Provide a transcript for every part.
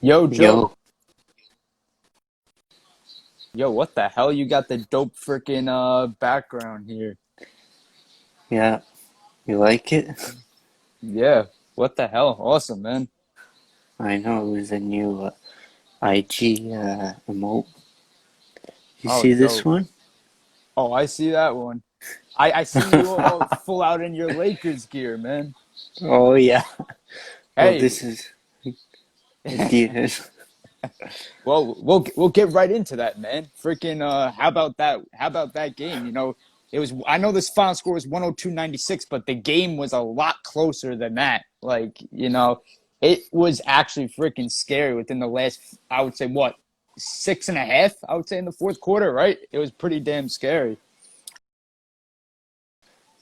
Yo, Joe. Yo, Yo, what the hell? You got the dope freaking background here. yeah, you like it? Yeah. What the hell? Awesome, man. I know it was a new IG emote. You Oh, see this dope. one? Oh, I see that one. I see you all full out in your Lakers gear, man. Oh yeah. Well, Hey, this is Adidas. we'll get right into that, man. Freaking how about that? How about that game? It was I know this final score was 102-96, but the game was a lot closer than that. It was actually freaking scary within the last, I would say, what, six and a half, I would say, in the fourth quarter, right? It was pretty damn scary.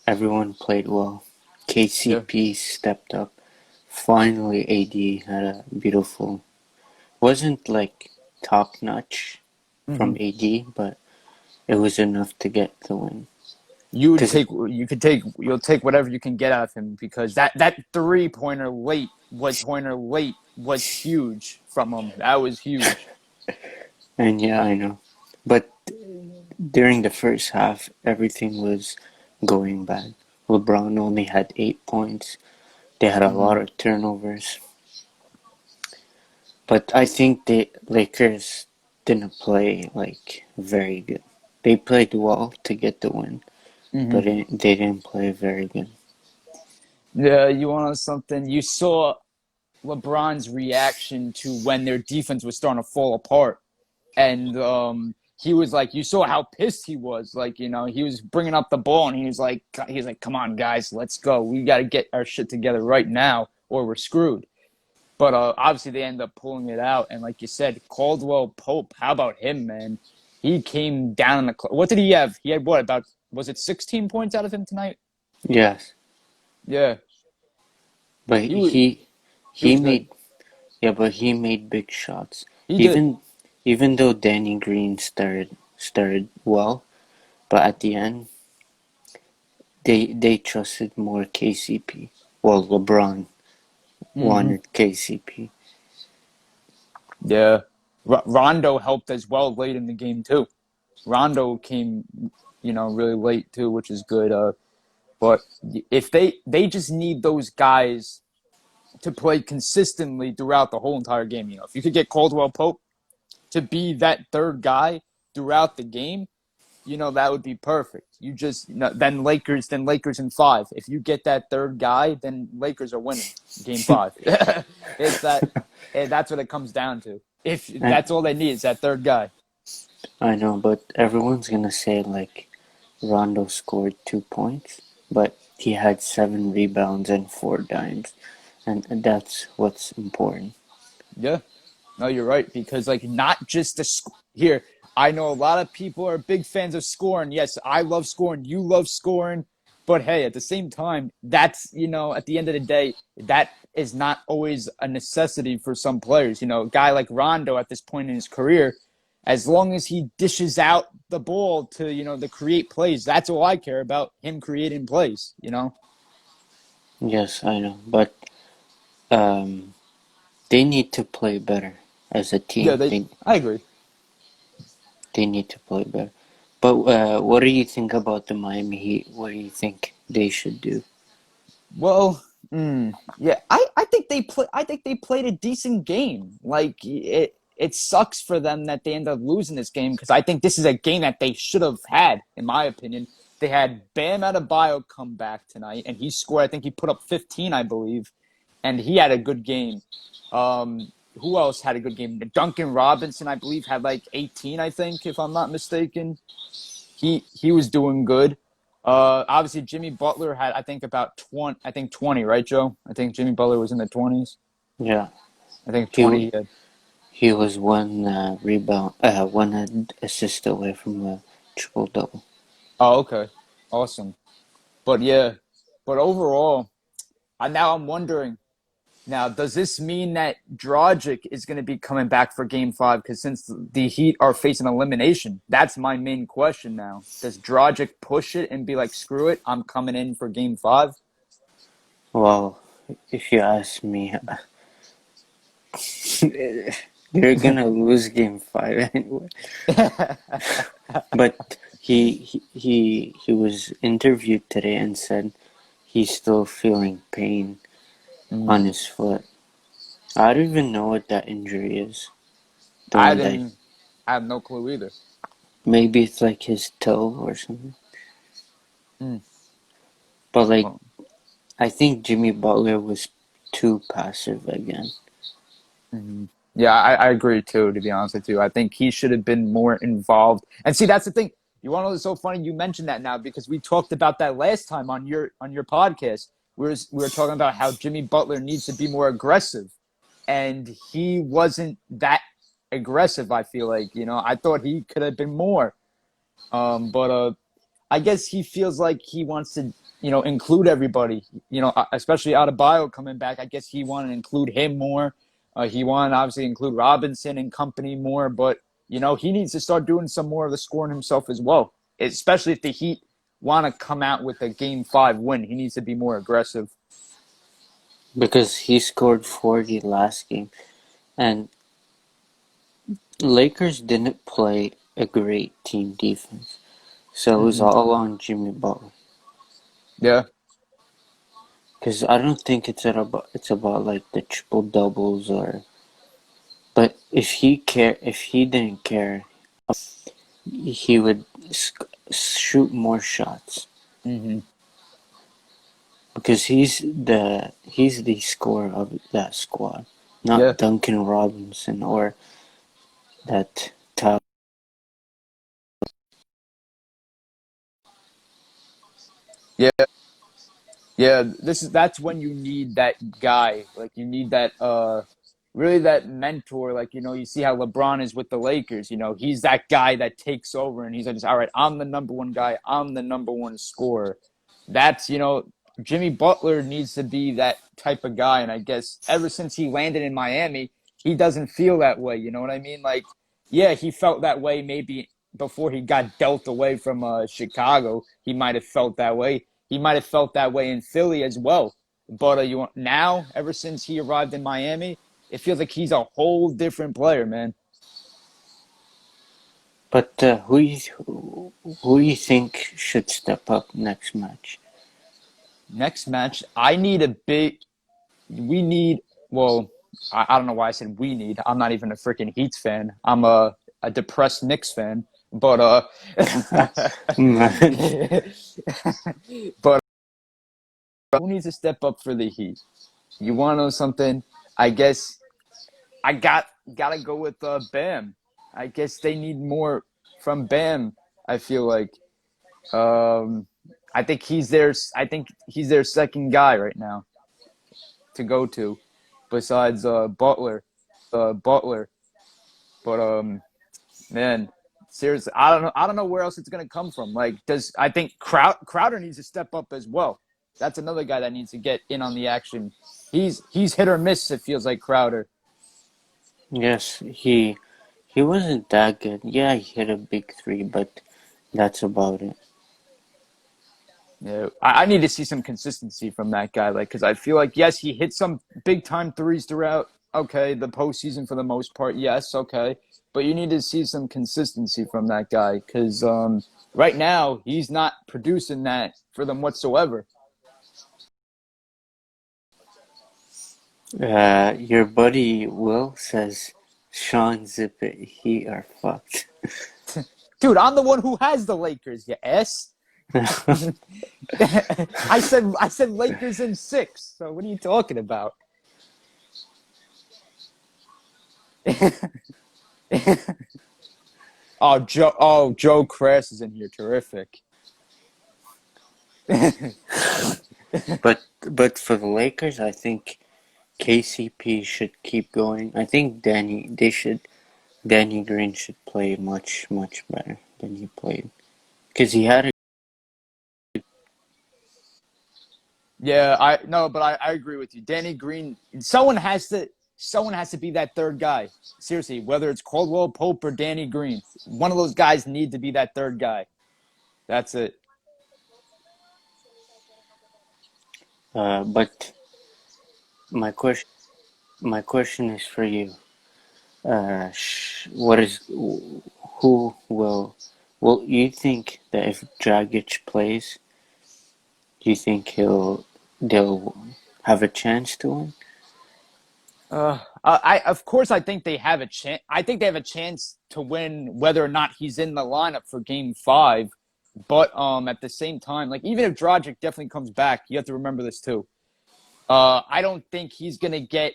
Everyone played well. Yeah. KCP stepped up. Finally, AD had a beautiful. Wasn't like top notch from hmm AD, but it was enough to get the win. Cause you'll take whatever you can get out of him because that three pointer late was huge from him. That was huge. and yeah, I know. But during the first half, everything was going bad. LeBron only had 8 points. They had a lot hmm of turnovers. But I think the Lakers didn't play like very good. They played well to get the win, but hmm they didn't play very good. Yeah, you want something? You saw LeBron's reaction to when their defense was starting to fall apart, and he was like, you saw how pissed he was. Like, he was bringing up the ball, and he was like, "Come on, guys, let's go. We got to get our shit together right now, or we're screwed." But obviously, they end up pulling it out, and like you said, Caldwell Pope. How about him, man? He came down in the. What did he have? He had what about? Was it 16 points out of him tonight? Yes, Yeah, but he was. He he was good. made yeah, but he made big shots. He did. Even though Danny Green started well, but at the end they trusted more KCP. Well, LeBron hmm wanted KCP. Yeah, Rondo helped as well late in the game too. Rondo came, really late too, which is good. But if they just need those guys to play consistently throughout the whole entire game. If you could get Caldwell Pope to be that third guy throughout the game, that would be perfect. You just then Lakers in five. If you get that third guy, then Lakers are winning game five. It's that, and that's what it comes down to. If I, that's all they need is that third guy. I know, but everyone's gonna say like Rondo scored 2 points, but he had 7 rebounds and 4 dimes, and that's what's important. Yeah, no, you're right because like not just here. I know a lot of people are big fans of scoring. Yes, I love scoring. You love scoring. But hey, at the same time, that's, at the end of the day, that is not always a necessity for some players. A guy like Rondo at this point in his career, as long as he dishes out the ball to create plays, that's all I care about, him creating plays. Yes, I know, but um, they need to play better as a Yeah, team. I agree. They need to play better. But what do you think about the Miami Heat? What do you think they should do? Well, yeah, I think they play. I think they played a decent game. Like it sucks for them that they end up losing this game because I think this is a game that they should have had, in my opinion. They had Bam Adebayo come back tonight, and he scored. I think he put up 15, I believe, and he had a good game. Who else had a good game? Duncan Robinson, I believe, had like 18. I think, if I'm not mistaken, he was doing good. Obviously Jimmy Butler had I think about 20. I think 20, right, Joe? I think Jimmy Butler was in the 20s. Yeah, I think he 20. He had. he was one rebound, one assist away from a triple double. Oh, okay, awesome. But yeah, but overall, now I'm wondering. Now, does this mean that Dragic is going to be coming back for Game Five? Because since the Heat are facing elimination, that's my main question now. Does Dragic push it and be like, "Screw it, I'm coming in for Game 5?" Well, if you ask me, They're gonna lose game 5 anyway. But he was interviewed today and said he's still feeling pain on his foot. I don't even know what that injury is. The I one that didn't. I have no clue either. maybe it's like his toe or something. Mm. But like Well, I think Jimmy Butler was too passive again. mhm. Yeah, I agree too, to be honest with you. I think he should have been more involved. And see, that's the thing. You want to know what's so funny? You mentioned that now because we talked about that last time on your podcast. We were talking about how Jimmy Butler needs to be more aggressive. And he wasn't that aggressive, I feel like. I thought he could have been more. But I guess he feels like he wants to, include everybody. Especially out of bio coming back. I guess he wanted to include him more. He wanted to obviously include Robinson and company more, but he needs to start doing some more of the scoring himself as well. Especially if the Heat want to come out with a Game 5 win, he needs to be more aggressive. Because he scored 40 last game. And Lakers didn't play a great team defense. So it was Mm-hmm. all on Jimmy Butler. Yeah. Because I don't think it's about like the triple doubles or. But if he didn't care, he would shoot more shots. Mm-hmm. Because he's the scorer of that squad, Yeah. not Duncan Robinson or that top. Yeah. Yeah, that's when you need that guy. Like you need that really that mentor. Like, you see how LeBron is with the Lakers, he's that guy that takes over and he's like, all right, I'm the number one guy, I'm the number one scorer. That's, Jimmy Butler needs to be that type of guy. And I guess ever since he landed in Miami, he doesn't feel that way. You know what I mean? Like, yeah, he felt that way maybe before he got dealt away from Chicago. He might have felt that way. He might have felt that way in Philly as well. But now, ever since he arrived in Miami, it feels like he's a whole different player, man. But who you think should step up next match? Next match, I need a big. We need. Well, I don't know why I said we need. I'm not even a freaking Heat fan. I'm a depressed Knicks fan. But Man, but who needs to step up for the Heat? You want to know something? I guess I gotta go with Bam. I guess they need more from Bam. I feel like um, I think he's their second guy right now to go to, besides Butler. But man, seriously, I don't know where else it's gonna come from. Like, I think Crowder needs to step up as well. That's another guy that needs to get in on the action. He's hit or miss. It feels like Crowder. yes, he wasn't that good. Yeah, he hit a big three, but that's about it. Yeah, I need to see some consistency from that guy. Like, because I feel like yes, he hit some big time threes throughout. Okay, the postseason for the most part, yes, okay, but you need to see some consistency from that guy because right now he's not producing that for them whatsoever. Your buddy Will says Shawn Zip it, he are fucked. Dude, I'm the one who has the Lakers. You ass. I said Lakers in 6. So what are you talking about? Joe Crass is in here. Terrific. but for the Lakers, I think KCP should keep going. I think Danny Green should play much better than he played because he had a. Yeah, I no, but I agree with you. Danny Green, someone has to be that third guy. Seriously, whether it's Caldwell Pope or Danny Green, one of those guys need to be that third guy. That's it. But my question. my question is for you. What is who will you think that if Dragic plays, do you think they'll have a chance to win? I of course I think they have a chance. I think they have a chance to win whether or not he's in the lineup for Game 5. But at the same time, like even if Dragic definitely comes back, you have to remember this too. I don't think he's gonna get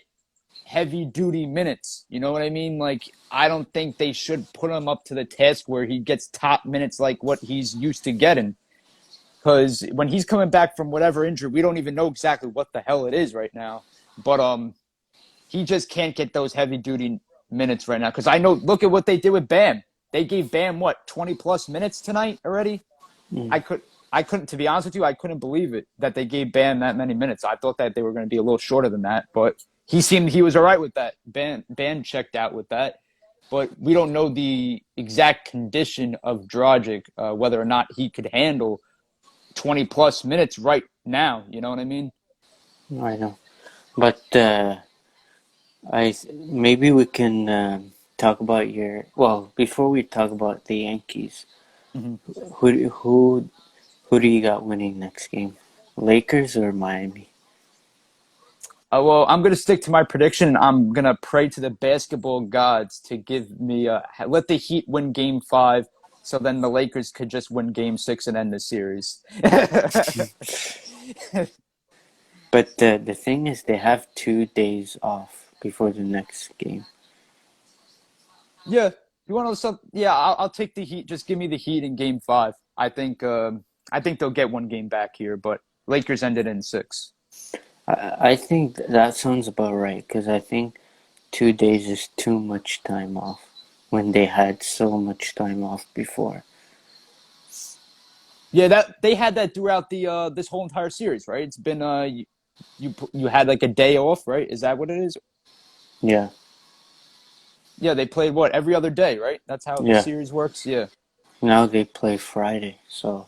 heavy duty minutes. You know what I mean? Like I don't think they should put him up to the task where he gets top minutes like what he's used to getting. Because when he's coming back from whatever injury, we don't even know exactly what the hell it is right now. But he just can't get those heavy duty minutes right now. Because I know, look at what they did with Bam. They gave Bam what 20 plus minutes tonight already. Mm. I couldn't, to be honest with you, I couldn't believe it that they gave Bam that many minutes. I thought that they were going to be a little shorter than that, but he was all right with that. Bam checked out with that, but we don't know the exact condition of Dragic, whether or not he could handle 20 plus minutes right now. You know what I mean? I know, but maybe we can talk about your. Well, before we talk about the Yankees, Mm-hmm. who do you got winning next game? Lakers or Miami? Well, I'm gonna stick to my prediction, and I'm gonna pray to the basketball gods to give me let the Heat win Game 5, so then the Lakers could just win Game 6 and end the series. But the thing is, they have 2 days off before the next game. Yeah, you want to some? Yeah, I'll take the Heat. Just give me the Heat in Game 5. I think they'll get one game back here, but Lakers ended in 6. I think that sounds about right because I think 2 days is too much time off when they had so much time off before. Yeah, that they had that throughout the this whole entire series, right? It's been you had like a day off, right? Is that what it is? Yeah, Yeah, they played what every other day, right? That's how the yeah. series works. Yeah. Now they play Friday, so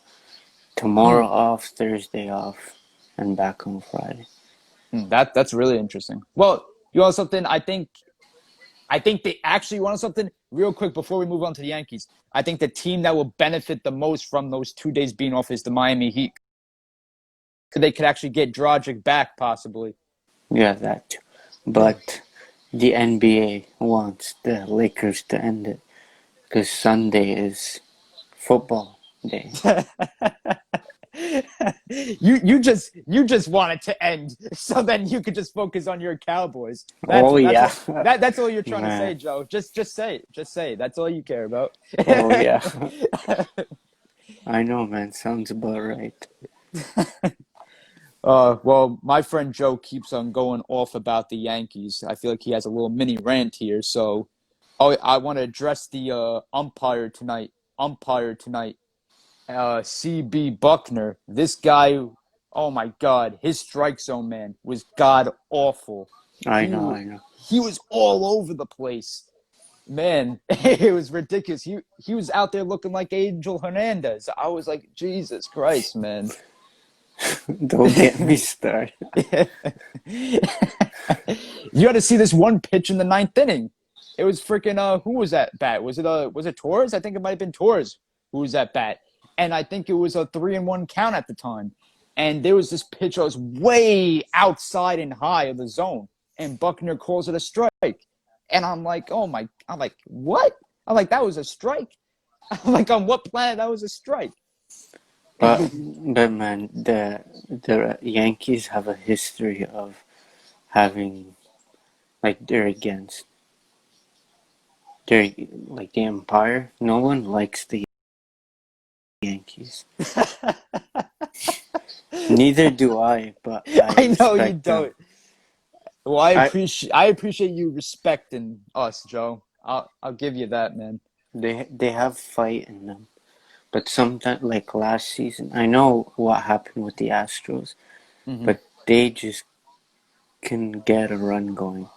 tomorrow Hmm. off, Thursday off, and back on Friday. That's really interesting. Well, you want something? I think they actually want something real quick before we move on to the Yankees. I think the team that will benefit the most from those 2 days being off is the Miami Heat. They could actually get Dragic back, possibly. Yeah, that too. But the NBA wants the Lakers to end it because Sunday is football day. You just want it to end so then you could just focus on your Cowboys. Oh yeah, That's all you're trying to say, man. Joe. Just say it. Just say it. That's all you care about. Oh yeah. I know, man. Sounds about right. Well, my friend Joe keeps on going off about the Yankees. I feel like he has a little mini rant here. So, I want to address the umpire tonight. Umpire tonight, CB Buckner. This guy, oh my God, his strike zone man was god awful. I He know, w- I know. he was all over the place. Man, it was ridiculous. He was out there looking like Angel Hernandez. I was like, Jesus Christ, man. Don't get me started. You got to see this one pitch in the ninth inning. It was freaking who was that bat? Was it Torres? I think it might have been Torres who was that bat. And I think it was a 3-1 count at the time. And there was this pitch that was way outside and high of the zone. And Buckner calls it a strike. And I'm like, what? I'm like, that was a strike. I'm like, on what planet that was a strike? But man, the Yankees have a history of having like they're against they're like the Empire. No one likes the Yankees. Neither do I, but I I know you respect them. don't. Well, I I appreciate you respecting us, Joe. I'll give you that, man. they have fight in them. But sometimes, like last season, I know what happened with the Astros, Hmm. but they just can get a run going. Yeah.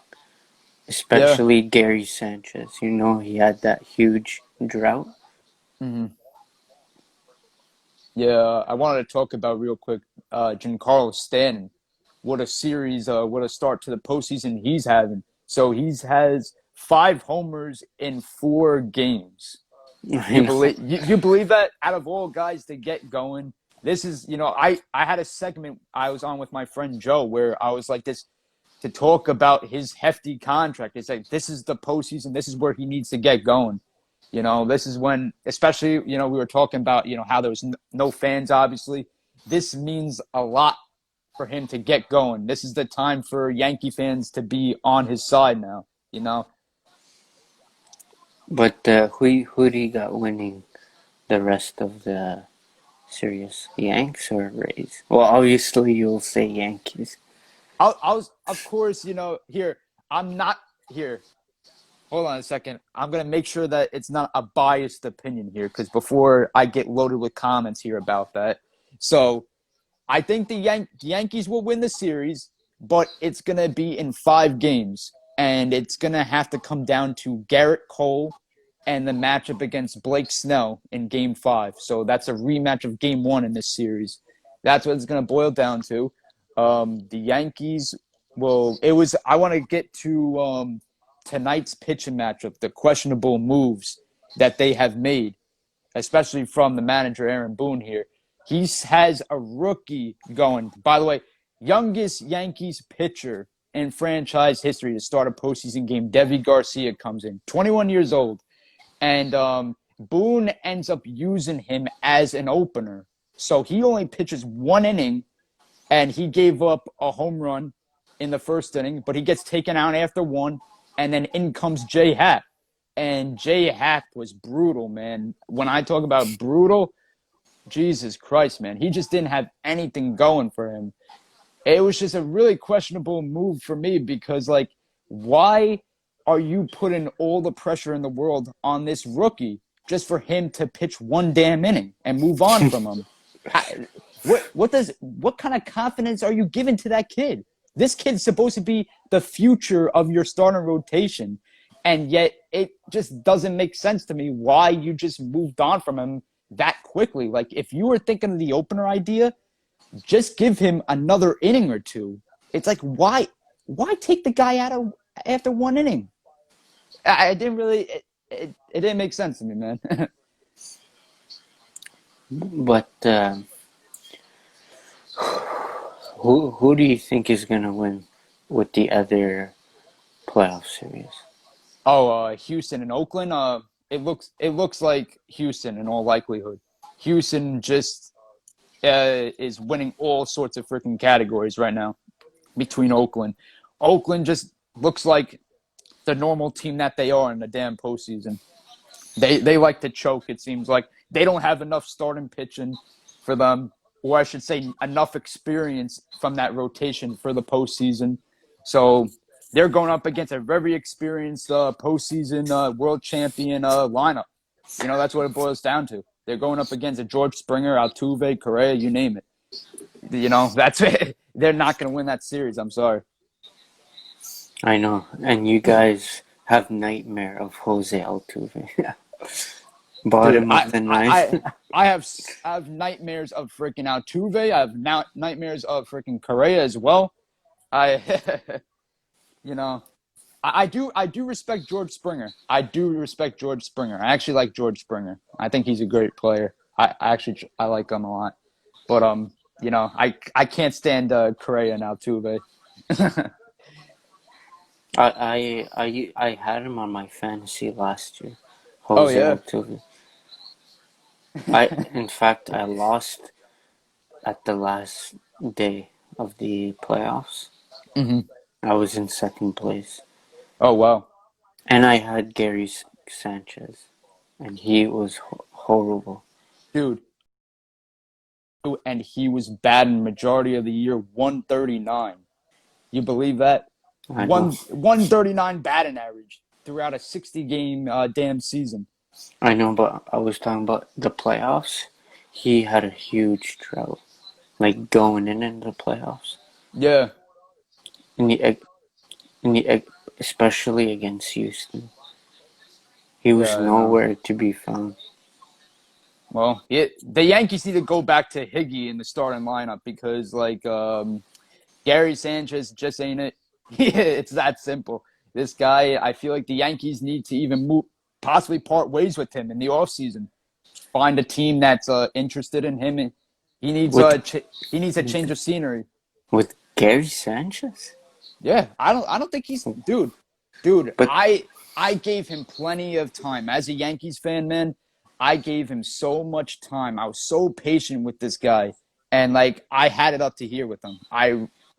Especially Gary Sanchez. You know, he had that huge drought. Hmm. Yeah. I wanted to talk about real quick, Giancarlo Stanton. what a series, what a start to the postseason he's having. So he's has 5 homers in 4 games. I know. You believe that out of all guys to get going, this is I had a segment I was on with my friend Joe where I was like this to talk about his hefty contract. It's like this is the postseason. This is where he needs to get going. This is when, especially, we were talking about, how there was no fans, obviously. This means a lot for him to get going. This is the time for Yankee fans to be on his side now. But who do you got winning the rest of the series? Yanks or Rays? Well, obviously you'll say Yankees. I was, of course, here, I'm not here. Hold on a second. I'm going to make sure that it's not a biased opinion here because before I get loaded with comments here about that. So I think the Yankees will win the series, but it's going to be in 5 games. And it's going to have to come down to Garrett Cole and the matchup against Blake Snell in Game 5. So that's a rematch of Game 1 in this series. That's what it's going to boil down to. The Yankees will – I want to get to tonight's pitching matchup, the questionable moves that they have made, especially from the manager, Aaron Boone here. He has a rookie going. By the way, youngest Yankees pitcher in franchise history to start a postseason game, Devi Garcia comes in, 21 years old. And Boone ends up using him as an opener. So he only pitches 1 inning, and he gave up a home run in the first inning, but he gets taken out after 1, and then in comes Jay Happ. And Jay Happ was brutal, man. When I talk about brutal, Jesus Christ, man. He just didn't have anything going for him. It was just a really questionable move for me because, why are you putting all the pressure in the world on this rookie just for him to pitch 1 damn inning and move on from him? What kind of confidence are you giving to that kid? This kid's supposed to be the future of your starting rotation, and yet it just doesn't make sense to me why you just moved on from him that quickly. Like, if you were thinking of the opener idea, just give him another inning or 2. It's like, why take the guy out after 1 inning? I didn't really it didn't make sense to me, man. But who do you think is gonna win with the other playoff series? Houston and Oakland. It looks like Houston in all likelihood. Houston just is winning all sorts of freaking categories right now between Oakland. Oakland just looks like the normal team that they are in the damn postseason. They like to choke, it seems like. They don't have enough starting pitching for them, or I should say enough experience from that rotation for the postseason. So they're going up against a very experienced postseason world champion lineup. That's what it boils down to. They're going up against a George Springer, Altuve, Correa, you name it. That's it. They're not going to win that series. I'm sorry. I know, and you guys have nightmare of Jose Altuve. Bottom of the ninth. I have nightmares of freaking Altuve. I have nightmares of freaking Correa as well. I do respect George Springer. I actually like George Springer. I think he's a great player. I like him a lot. But I can't stand Correa and Altuve. I had him on my fantasy last year. Jose Altuve. In fact, I lost at the last day of the playoffs. Mm-hmm. I was in second place. Oh, wow. And I had Gary Sanchez, and he was horrible. Dude. And he was bad in majority of the year, 139. You believe that? 139 batting average throughout a 60-game damn season. I know, but I was talking about the playoffs. He had a huge drought, like going into the playoffs. Yeah. Especially against Houston, he was nowhere to be found. Well, the Yankees need to go back to Higgy in the starting lineup because, Gary Sanchez just ain't it. It's that simple. This guy, I feel like the Yankees need to even move, possibly part ways with him in the offseason. Find a team that's interested in him. And he needs with he needs a change of scenery. with Gary Sanchez. Yeah, I don't think he's dude. But I gave him plenty of time as a Yankees fan, man. I gave him so much time. I was so patient with this guy, and like I had it up to here with him.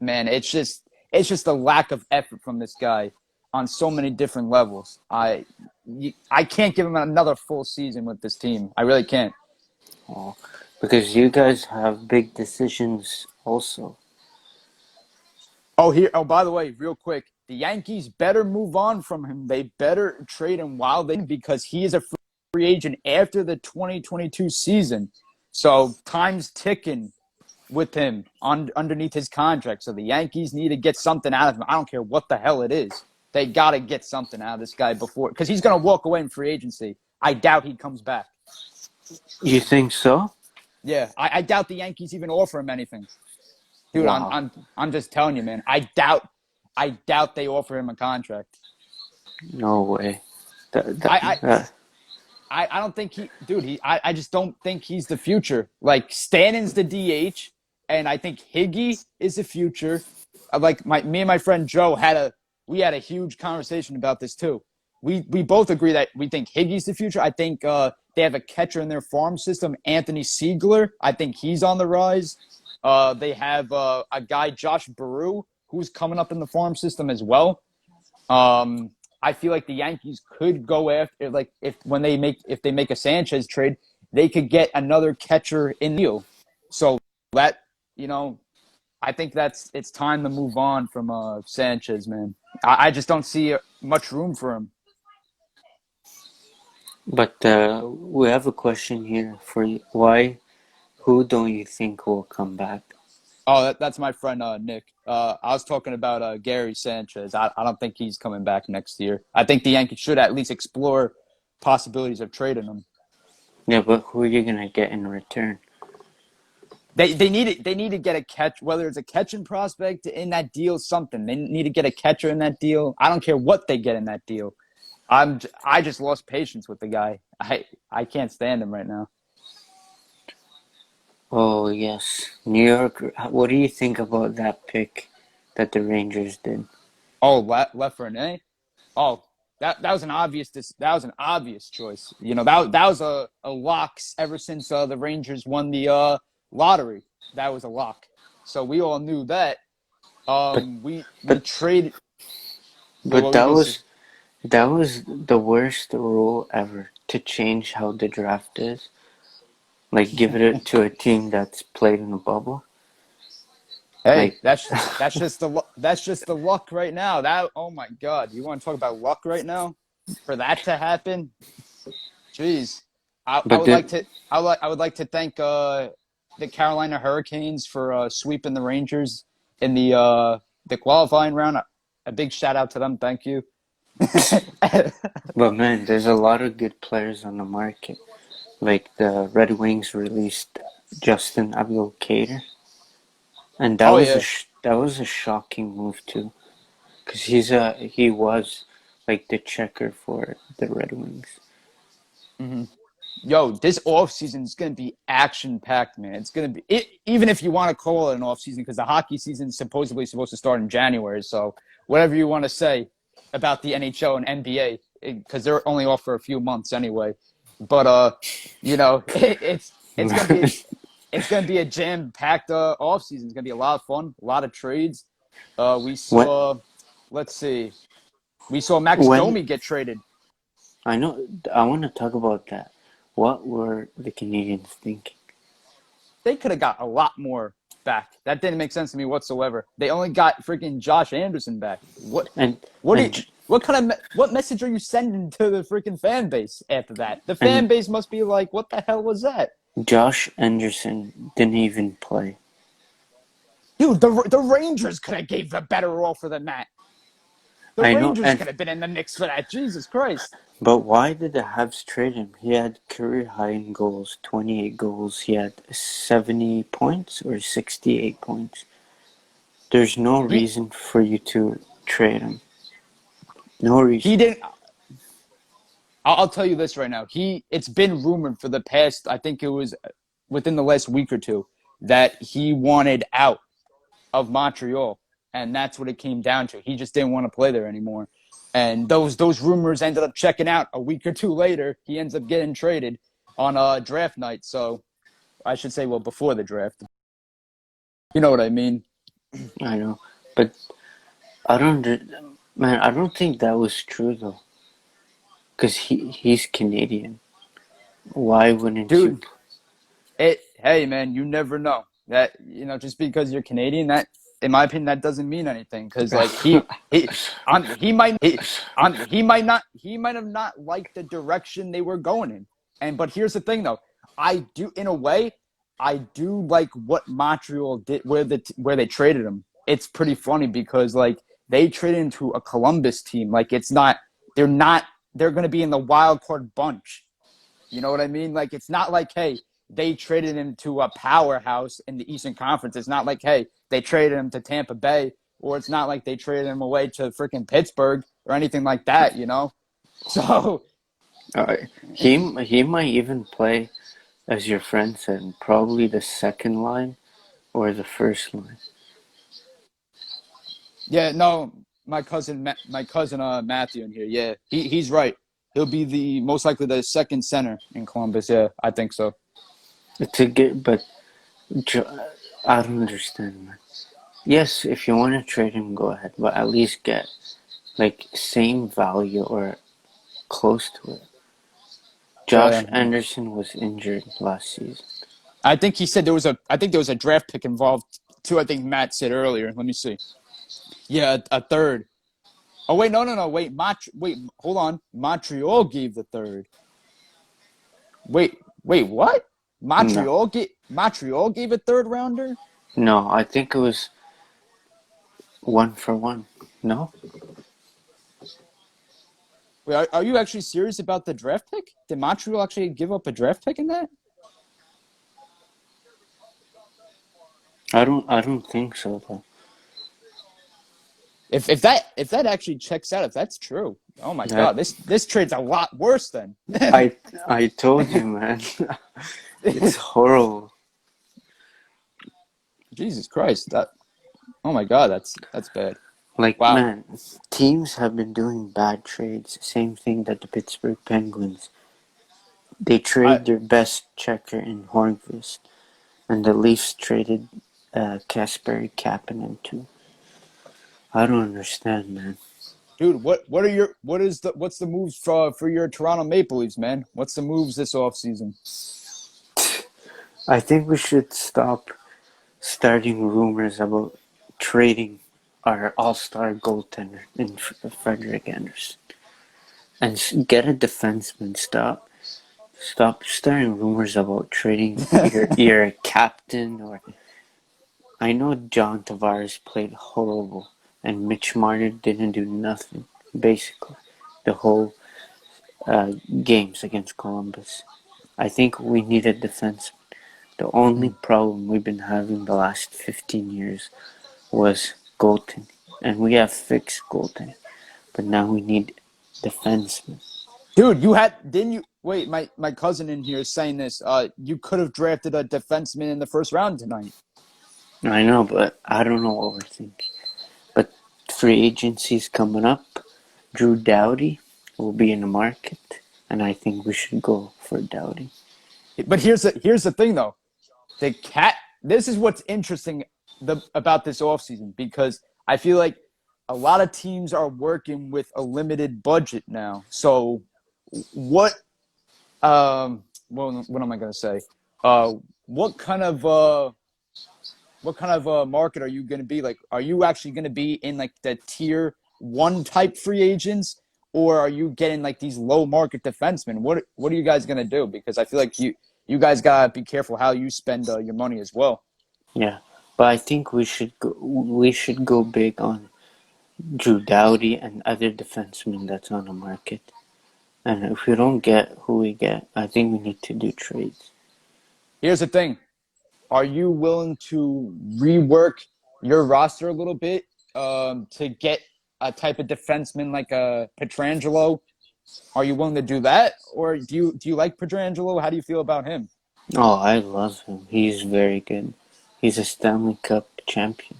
Man, it's just a lack of effort from this guy on so many different levels. I can't give him another full season with this team. I really can't. oh, because you guys have big decisions also. Oh, here. Oh, by the way, real quick, the Yankees better move on from him. They better trade him while they because he is a free agent after the 2022 season. So time's ticking with him underneath his contract. So the Yankees need to get something out of him. I don't care what the hell it is. They got to get something out of this guy before because he's going to walk away in free agency. I doubt he comes back. You think so? Yeah, I doubt the Yankees even offer him anything. Dude, I'm Wow. I'm I'm just telling you, man. I doubt they offer him a contract. No way. That, that, I that, I don't think I just don't think he's the future. Like Stannon's the DH, and I think Higgy is the future. Like me and my friend Joe had a huge conversation about this too. We both agree that we think Higgy's the future. I think they have a catcher in their farm system, Anthony Siegler. I think he's on the rise. They have a guy, Josh Baru, who's coming up in the farm system as well. I feel like the Yankees could go after like if they make a Sanchez trade, they could get another catcher in the deal. So that you know, I think it's time to move on from Sanchez, man. I just don't see much room for him. but we have a question here for you. Who don't you think will come back? Oh, that's my friend Nick. I was talking about Gary Sanchez. I don't think he's coming back next year. I think the Yankees should at least explore possibilities of trading him. Yeah, but who are you gonna get in return? They need to get a catch, whether it's a catching prospect in that deal, something. They need to get a catcher in that deal. I don't care what they get in that deal. I just lost patience with the guy. I can't stand him right now. Oh yes, New York. What do you think about that pick that the Rangers did? Oh, left for an A. Oh, that was an obvious choice. That was a lock ever since the Rangers won the lottery. That was a lock. So we all knew that. But We but traded. What but were you that gonna say? was the worst rule ever to change how the draft is. Like give it to a team that's played in a bubble. Hey, Like that's just the luck right now. That oh my God, you want to talk about luck right now? For that to happen, jeez. I but would like the to I would like to thank the Carolina Hurricanes for sweeping the Rangers in the qualifying round. A big shout out to them. Thank you. but man, there's a lot of good players on the market. Like the Red Wings released Justin Abdelkader, and Oh yeah. that was a shocking move too, because he was like the checker for the Red Wings. hmm Yo, this off season is gonna be action packed, man. It's gonna be even if you want to call it an off season because the hockey season is supposedly supposed to start in January. So whatever you want to say about the NHL and NBA, because they're only off for a few months anyway. But it's gonna be a jam packed off season. It's gonna be a lot of fun, a lot of trades. We when saw, let's see, we saw Max when Domi get traded. I know I want to talk about that. What were the Canadians thinking? They could have got a lot more back. That didn't make sense to me whatsoever. They only got freaking Josh Anderson back. What? And What? and What message are you sending to the freaking fan base after that? The fan and base must be like, what the hell was that? Josh Anderson didn't even play. Dude, the Rangers could have gave a better offer than that. The I know, Rangers and could have been in the mix for that. Jesus Christ. but why did the Habs trade him? He had career high in goals, 28 goals. He had 70 points or 68 points. There's no He reason for you to trade him. No he reason. didn't. I'll tell you this right now. It's been rumored for the past, I think it was within the last week or two, that he wanted out of Montreal, and that's what it came down to. He just didn't want to play there anymore. And those rumors ended up checking out a week or two later. He ends up getting traded on a draft night. So I should say, well, before the draft. You know what I mean? I know, but I don't. Man, I don't think that was true though, because he's Canadian. Why wouldn't you? Dude, hey man, you never know. That just because you're Canadian, that in my opinion, that doesn't mean anything. Because like he might have not liked the direction they were going in. But here's the thing though, I do in a way, I do like what Montreal did where they traded him. It's pretty funny because like they traded him to a Columbus team. Like they're not they're going to be in the wild card bunch. You know what I mean? Like, it's not like, hey, they traded him to a powerhouse in the Eastern Conference. It's not like, hey, they traded him to Tampa Bay, or it's not like they traded him away to freaking Pittsburgh or anything like that, you know? So, He might even play, as your friend said, probably the second line or the first line. yeah, no, my cousin Matthew in here, yeah, he's right. He'll be the most likely the second center in Columbus. Yeah, I think so. To get, but I don't understand, man. Yes, if you want to trade him, go ahead, but at least get like same value or close to it. Josh Yeah, Anderson was injured last season. I think he said I think there was a draft pick involved too. I think Matt said earlier. Let me see. Yeah, a third. Oh wait, no. Wait, hold on. Montreal gave the third. Wait, what? No, Montreal gave a third rounder? no, I think it was 1 for 1. No, Wait, are you actually serious about the draft pick? Did Montreal actually give up a draft pick in that? I don't think so though. If that actually checks out, if that's true, oh my god, That this trade's a lot worse then. I told you, man. It's horrible. Jesus Christ, that oh my god, that's bad. Like, Wow. man, teams have been doing bad trades. Same thing that the Pittsburgh Penguins. They I trade their best checker in Hornqvist, and the Leafs traded Kasperi Kapanen too. I don't understand, man. dude, what's the moves for your Toronto Maple Leafs, man? What's the moves this offseason? I think we should stop starting rumors about trading our all-star goaltender in Frederick Anderson and get a defenseman. Stop starting rumors about trading your captain. Or I know John Tavares played horrible and Mitch Marner didn't do nothing basically the whole games against Columbus. I think we need a defenseman. The only problem we've been having the last 15 years was goaltending, and we have fixed goaltending, but now we need defensemen. Dude, didn't you wait, my cousin in here is saying this. You could have drafted a defenseman in the first round tonight. I know, but I don't know what we're thinking. But free agency's coming up. Drew Doughty will be in the market, and I think we should go for Doughty. But here's the thing though. The cat this is what's interesting about this offseason because I feel like a lot of teams are working with a limited budget now. So what what am I gonna say? What kind of market are you going to be like? Are you actually going to be in like the tier one type free agents, or are you getting like these low market defensemen? What are you guys going to do? Because I feel like you guys gotta be careful how you spend your money as well. Yeah, but I think we should go big on Drew Doughty and other defensemen that's on the market. And if we don't get who we get, I think we need to do trades. Here's the thing: are you willing to rework your roster a little bit to get a type of defenseman like a Petrangelo? Are you willing to do that, or do you like Petrangelo? How do you feel about him? Oh, I love him. He's very good. He's a Stanley Cup champion.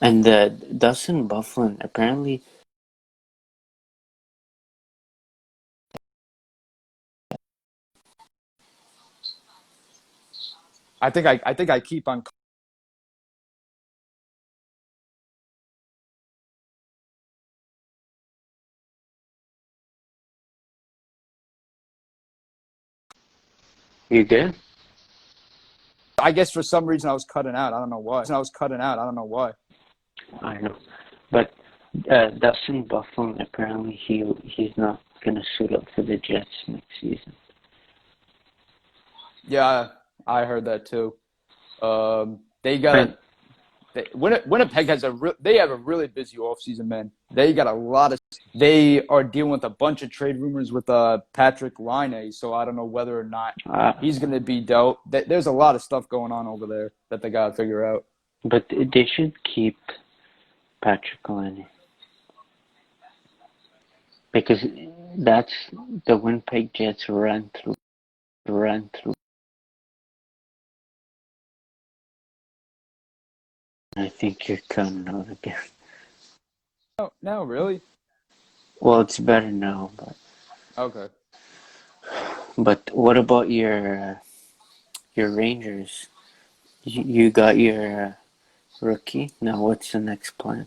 And Dustin Bufflin, apparently, I think I keep on. you good? I guess for some reason I was cutting out. I don't know why. I was cutting out. I don't know why. I know. But Dustin Bufflin, apparently, he's not going to suit up for the Jets next season. Yeah, I heard that too. They And got Winnipeg has they have a really busy offseason, man. They got a lot of they are dealing with a bunch of trade rumors with Patrick Laine, so I don't know whether or not uh, he's going to be dealt. There's a lot of stuff going on over there that they got to figure out. but they should keep Patrick Laine because that's the Winnipeg Jets ran through. I think you're cutting out again. Oh, no, really? Well, it's better now, Okay. but what about your Rangers? You got your rookie. Now, what's the next plan?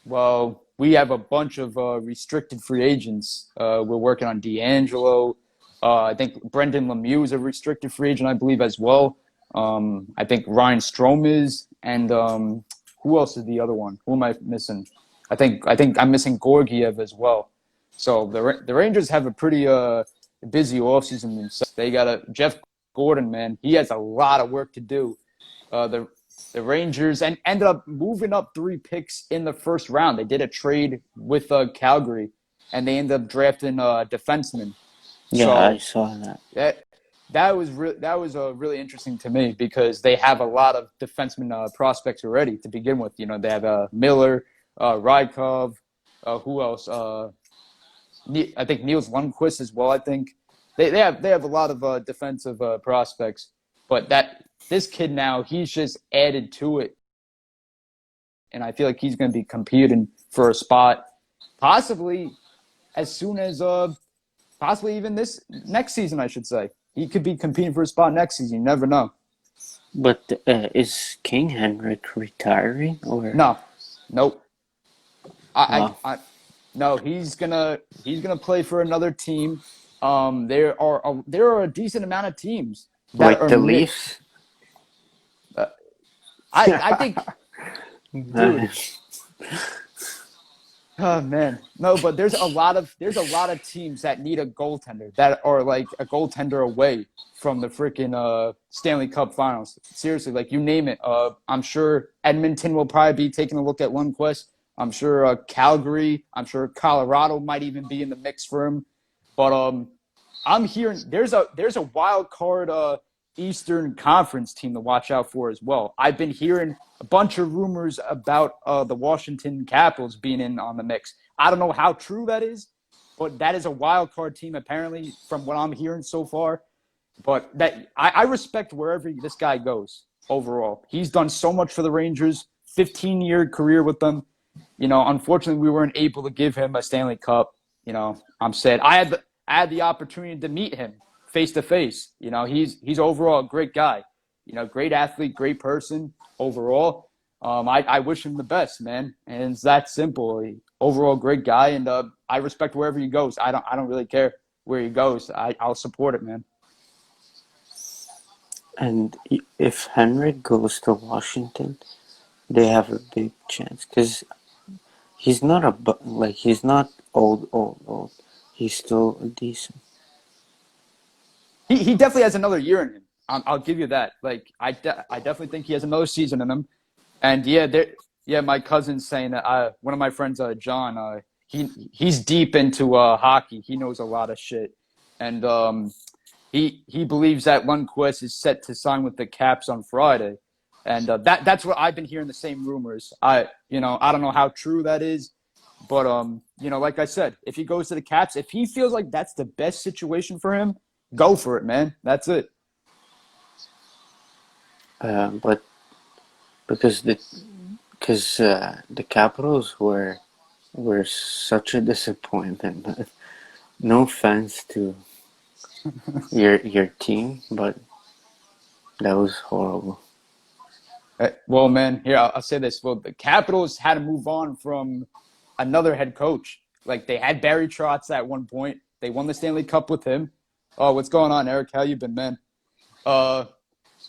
Well, we have a bunch of restricted free agents. We're working on D'Angelo. I think Brendan Lemieux is a restricted free agent, I believe, as well. I think Ryan Strome is, and who else is the other one? Who am I missing? I think I'm missing Gorgiev as well. So the Rangers have a pretty busy offseason themselves. They got a Jeff Gordon, man. He has a lot of work to do. The Rangers and ended up moving up 3 picks in the first round. They did a trade with Calgary, and they ended up drafting a defenseman. Yeah, I So saw that. that was really interesting to me because they have a lot of defenseman prospects already to begin with. They have Miller, Rykov, who else? I think Niels Lundqvist as well. I think they have a lot of defensive prospects, but that this kid now he's just added to it, and I feel like he's going to be competing for a spot, possibly as soon as possibly even this next season. I should say he could be competing for a spot next season. You never know. But is King Henrik retiring or? No, nope. Wow. No. He's gonna play for another team. There are a decent amount of teams that Like are the mixed. Leafs? I think, dude. Nice. Oh man, no, but there's a lot of teams that need a goaltender that are like a goaltender away from the freaking Stanley Cup Finals. Seriously, like you name it. I'm sure Edmonton will probably be taking a look at Lundqvist. I'm sure Calgary. I'm sure Colorado might even be in the mix for him. But I'm hearing there's a wild card Eastern Conference team to watch out for as well. I've been hearing a bunch of rumors about the Washington Capitals being in on the mix. I don't know how true that is, but that is a wild card team apparently from what I'm hearing so far. But that I respect wherever this guy goes overall. He's done so much for the Rangers, 15-year career with them. Unfortunately, we weren't able to give him a Stanley Cup. I'm sad. I had the opportunity to meet him face to face. He's overall a great guy. Great athlete, great person overall. I wish him the best, man, and it's that simple. Overall, great guy, and I respect wherever he goes. I don't really care where he goes. I'll support it, man. And if Henrik goes to Washington, they have a big chance because he's not old. He's still decent. He definitely has another year in him. I'll give you that. Like I definitely think he has another season in him. And yeah, my cousin's saying that. One of my friends, John, he's deep into hockey. He knows a lot of shit. and he believes that Lundqvist is set to sign with the Caps on Friday, and that's what I've been hearing the same rumors. I don't know how true that is, but like I said, if he goes to the Caps, if he feels like that's the best situation for him, go for it, man. That's it. But because the Capitals were such a disappointment. No offense to your team, but that was horrible. Well, man, here I'll say this. Well, the Capitals had to move on from another head coach. Like they had Barry Trotz at one point. They won the Stanley Cup with him. Oh, what's going on, Eric? How you been, man? Uh,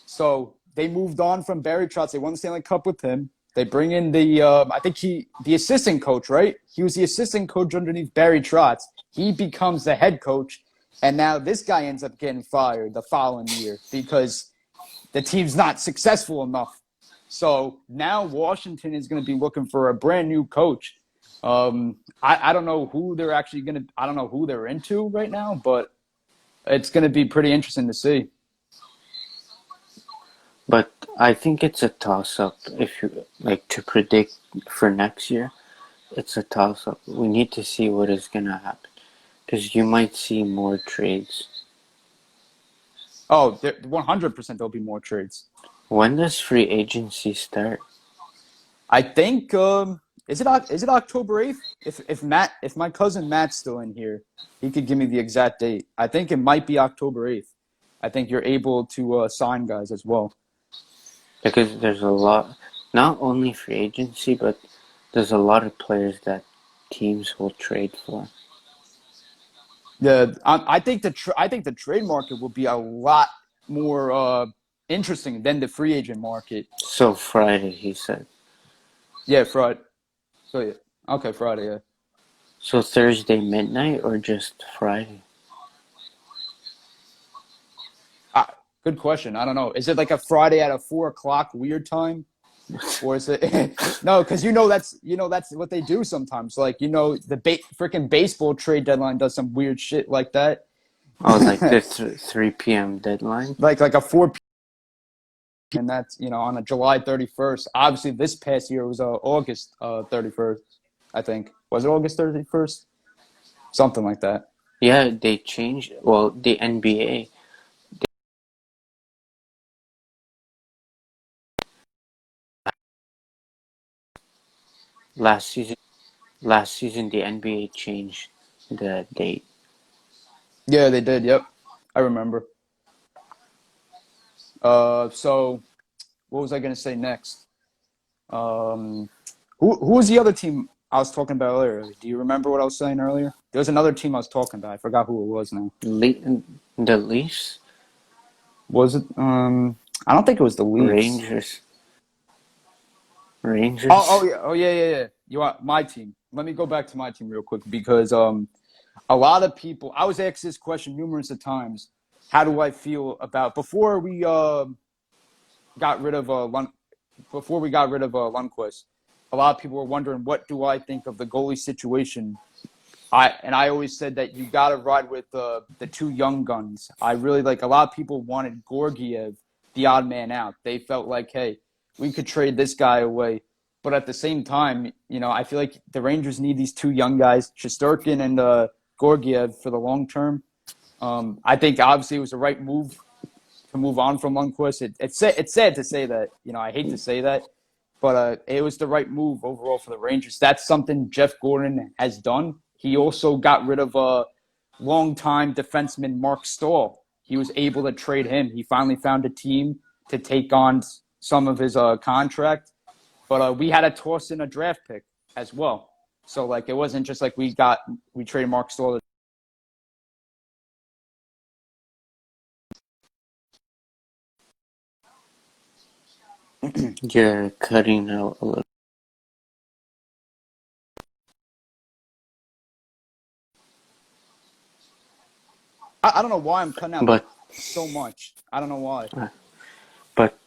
so they moved on from Barry Trotz. They won the Stanley Cup with him. They bring in I think the assistant coach, right? He was the assistant coach underneath Barry Trotz. He becomes the head coach, and now this guy ends up getting fired the following year because the team's not successful enough. So now Washington is going to be looking for a brand new coach. I don't know who they're actually going to. I don't know who they're into right now, but it's going to be pretty interesting to see. But I think it's a toss-up if you like to predict for next year. It's a toss-up. We need to see what is gonna happen because you might see more trades. Oh, 100% there'll be more trades. When does free agency start? I think is it October 8th? If my cousin Matt's still in here, he could give me the exact date. I think it might be October 8th. I think you're able to sign guys as well. Because there's a lot, not only free agency, but there's a lot of players that teams will trade for. Yeah, I think the trade market will be a lot more interesting than the free agent market. So Friday, he said. Yeah, Friday. So yeah, okay, Friday. Yeah. So Thursday midnight or just Friday? Good question. I don't know. Is it like a Friday at a 4 o'clock weird time, or is it no? Because that's what they do sometimes. Like the freaking baseball trade deadline does some weird shit like that. Oh, like the 3 p.m. deadline? Like a 4 p.m. and that's on a July 31st. Obviously, this past year was August 31st. I think was it August 31st, something like that. Yeah, they changed. Well, the NBA last season, the NBA changed the date. Yeah, they did. Yep, I remember. So what was I gonna say next? Um, who was the other team I was talking about earlier? Do you remember what I was saying earlier? There was another team I was talking about. I forgot who it was now. The Leafs, Was it? I don't think it was the Leafs. Rangers, Oh yeah, yeah, yeah. You are my team. Let me go back to my team real quick because a lot of people. I was asked this question numerous of times. How do I feel about before we got rid of before we got rid of Lundqvist? A lot of people were wondering what do I think of the goalie situation. I always said that you got to ride with the two young guns. I really like a lot of people wanted Gorgiev, the odd man out. They felt like, hey, we could trade this guy away, but at the same time, I feel like the Rangers need these two young guys, Shesterkin and Gorgiev, for the long term. I think obviously it was the right move to move on from Lundqvist. It's sad to say that. I hate to say that, but it was the right move overall for the Rangers. That's something Jeff Gordon has done. He also got rid of a longtime defenseman, Mark Stahl. He was able to trade him. He finally found a team to take on some of his contract, but we had to toss in a draft pick as well. So like it wasn't just like we traded Mark Stahl. you're cutting out a little. I don't know why I'm cutting out But so much. I don't know why. but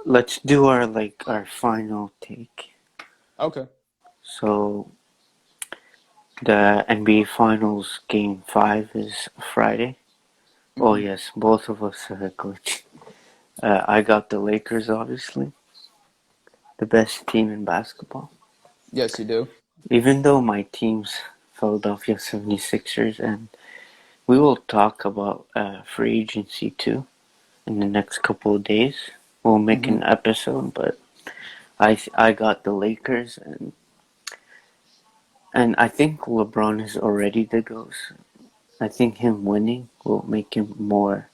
let's do our final take. Okay. So The NBA Finals Game 5 is Friday. Oh, Hmm. yes, both of us are glitch. I got the Lakers, obviously, the best team in basketball. Yes, you do. Even though my team's Philadelphia 76ers, and we will talk about free agency too in the next couple of days. We'll make Hmm. an episode, but I got the Lakers, and I think LeBron is already the ghost. I think him winning will make him more.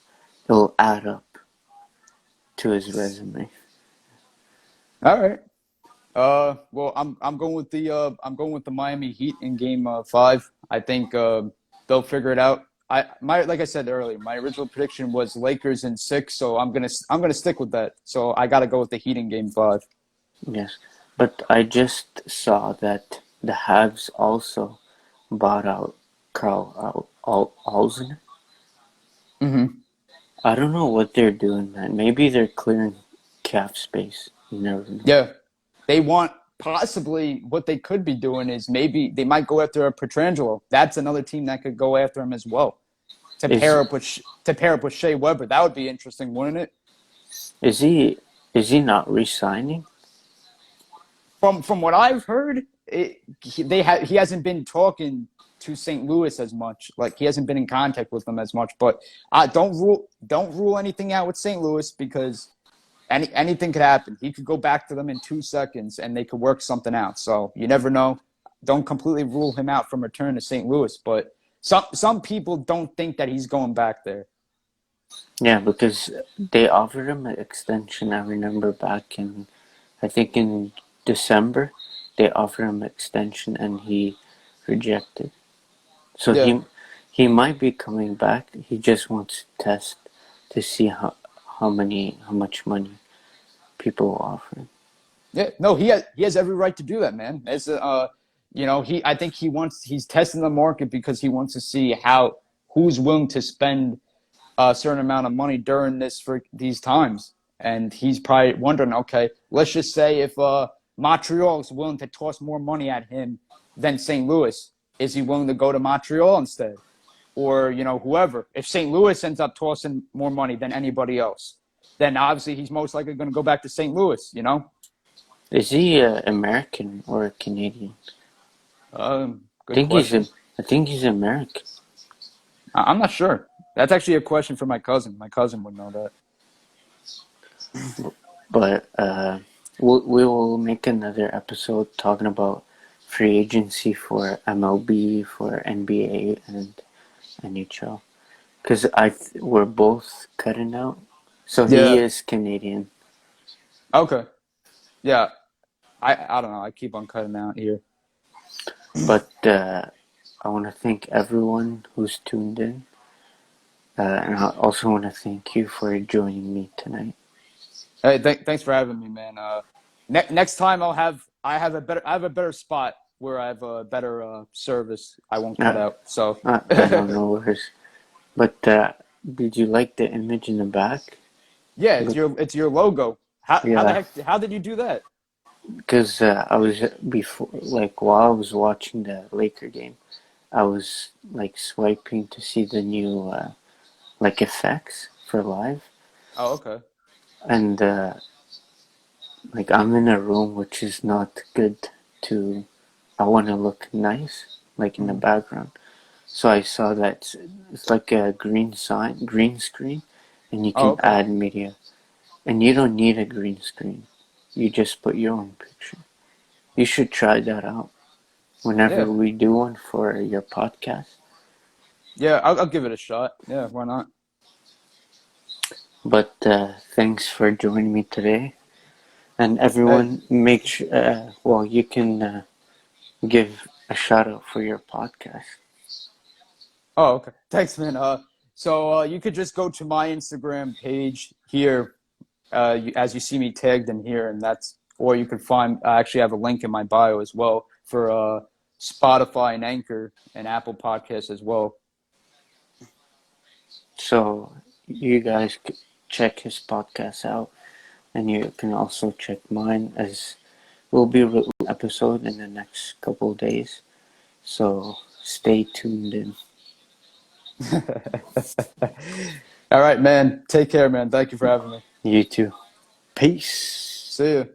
It'll add up to his resume. All right. Well, I'm going with the Miami Heat in Game 5. I think they'll figure it out. Like I said earlier, my original prediction was Lakers in 6, so I'm gonna stick with that. So I got to go with the Heat in Game 5. Yes, but I just saw that the Habs also bought out Carl Alzen. Hmm. I don't know what they're doing, man. Maybe they're clearing cap space. You never know. Yeah, they want possibly what they could be doing is maybe they might go after a Petrangelo. That's another team that could go after him as well to Is pair up with Shea Weber. That would be interesting, wouldn't it? is he is he not resigning? From what I've heard, he hasn't been talking to St. Louis as much. Like he hasn't been in contact with them as much. But don't rule anything out with St. Louis because anything could happen. He could go back to them in 2 seconds and they could work something out. So you never know. Don't completely rule him out from return to St. Louis, but some people don't think that he's going back there. Yeah, because they offered him an extension. I remember back in, I think in December, they offered him an extension and he rejected. So Yeah. he might be coming back. He just wants to test to see how much money people will offer him. Yeah, no, he has every right to do that, man. As I think he's testing the market because he wants to see how who's willing to spend a certain amount of money during this for these times, and he's probably wondering, okay, let's just say if Montreal is willing to toss more money at him than St. Louis, is he willing to go to Montreal instead, or whoever? If St. Louis ends up tossing more money than anybody else, then obviously he's most likely going to go back to St. Louis. Is he American or Canadian? I Good think he's question. I think he's American. I'm not sure. That's actually a question for my cousin. My cousin would know that. But we will make another episode talking about free agency for MLB, for NBA, and NHL. Because we're both cutting out. So he Yeah. is Canadian. Okay. Yeah. I don't know. I keep on cutting out here. But I want to thank everyone who's tuned in. And I also want to thank you for joining me tonight. Hey, thanks for having me, man. Next time I have a better spot where I have a better service. I won't cut Uh, out. So I don't know worries. But did you like the image in the back? yeah, it's Look, your logo. How the yeah, heck how did you do that? because I was before, like while I was watching the Laker game, I was like swiping to see the new like effects for live, Oh, okay. and like I'm in a room which is not good to. I want to look nice, like in the Mhm. background. So I saw that it's like a green screen, and you Oh, can okay. add media, and you don't need a green screen. You just put your own picture. You should try that out whenever Yeah. we do one for your podcast. Yeah, I'll give it a shot. Yeah, why not? But thanks for joining me today, and Hey. everyone, make sure. Well, you can give a shout out for your podcast. Oh, okay. Thanks, man. So you could just go to my Instagram page here, as you see me tagged in here, and or you could find. I actually have a link in my bio as well for Spotify and Anchor and Apple Podcasts as well. So you guys check his podcast out, and you can also check mine as we'll be releasing an episode in the next couple of days. So stay tuned in. All right, man. Take care, man. Thank you for having me. You too. Peace. See you.